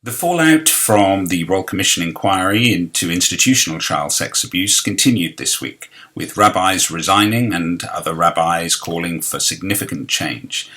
The fallout from the Royal Commission inquiry into institutional child sex abuse continued this week, with rabbis resigning and other rabbis calling for significant change.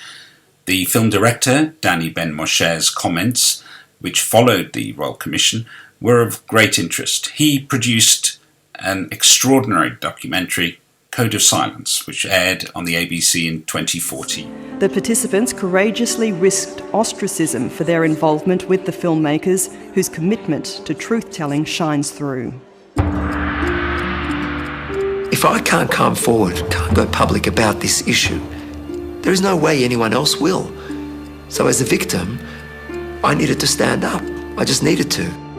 The film director, Danny Ben Moshe's comments, which followed the Royal Commission, were of great interest. He produced an extraordinary documentary, Code of Silence, which aired on the ABC in 2014. The participants courageously risked ostracism for their involvement with the filmmakers, whose commitment to truth-telling shines through. If I can't come forward, can't go public about this issue, there is no way anyone else will. So as a victim, I needed to stand up. I just needed to.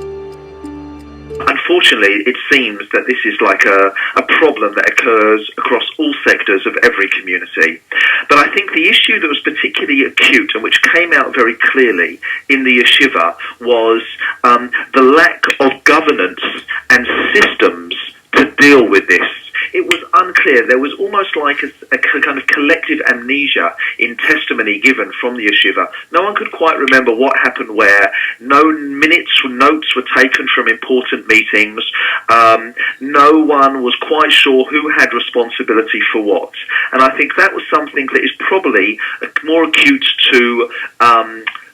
Unfortunately, it seems that this is like a problem that occurs across all sectors of every community. But I think the issue that was particularly acute and which came out very clearly in the yeshiva was the lack of governance and systems to deal with this. It was unclear. There was almost like a kind of collective amnesia in testimony given from the yeshiva. No one could quite remember what happened where. No minutes or notes were taken from important meetings. No one was quite sure who had responsibility for what. And I think that was something that is probably more acute to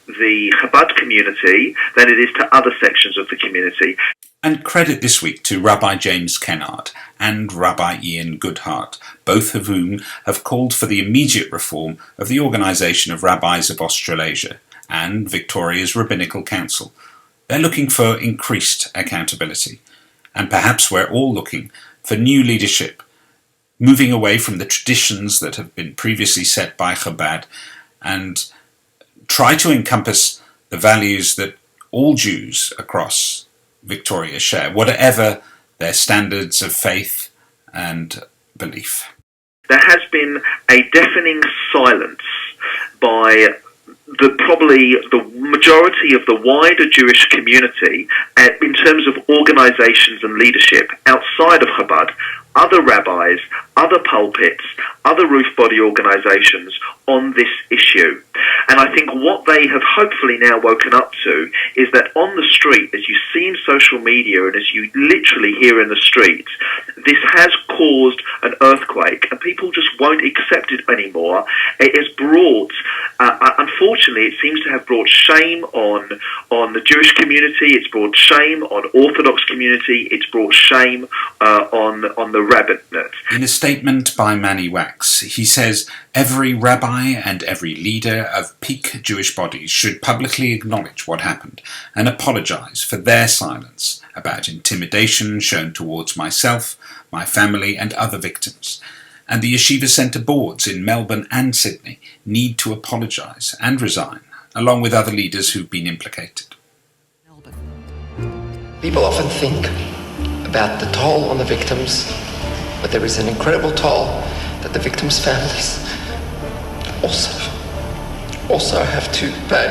the Chabad community than it is to other sections of the community. And credit this week to Rabbi James Kennard and Rabbi Ian Goodhart, both of whom have called for the immediate reform of the Organisation of Rabbis of Australasia and Victoria's Rabbinical Council. They're looking for increased accountability, and perhaps we're all looking for new leadership, moving away from the traditions that have been previously set by Chabad and try to encompass the values that all Jews across Victoria share, whatever their standards of faith and belief. There has been a deafening silence by probably the majority of the wider Jewish community in terms of organisations and leadership outside of Chabad, other rabbis, other pulpits, other roof body organisations on this issue. And I think what they have hopefully now woken up to is that on the street, as you see in social media and as you literally hear in the streets, this has caused an earthquake and people just won't accept it anymore. It has brought, unfortunately, it seems to have brought shame on the Jewish community, it's brought shame on Orthodox community, it's brought shame on the rabbinate. In a statement by Manny Wax, he says, every rabbi and every leader of peak Jewish bodies should publicly acknowledge what happened and apologise for their silence about intimidation shown towards myself, my family and other victims. And the Yeshiva Centre boards in Melbourne and Sydney need to apologise and resign, along with other leaders who've been implicated. People often think about the toll on the victims, but there is an incredible toll that the victims' families also have to pay.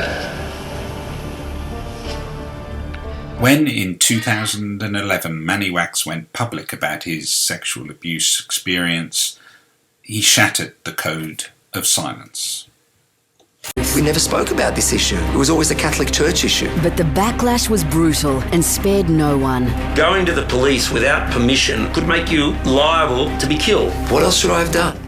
When in 2011 Manny Wax went public about his sexual abuse experience, he shattered the code of silence. We never spoke about this issue. It was always a Catholic Church issue. But the backlash was brutal and spared no one. Going to the police without permission could make you liable to be killed. What else should I have done?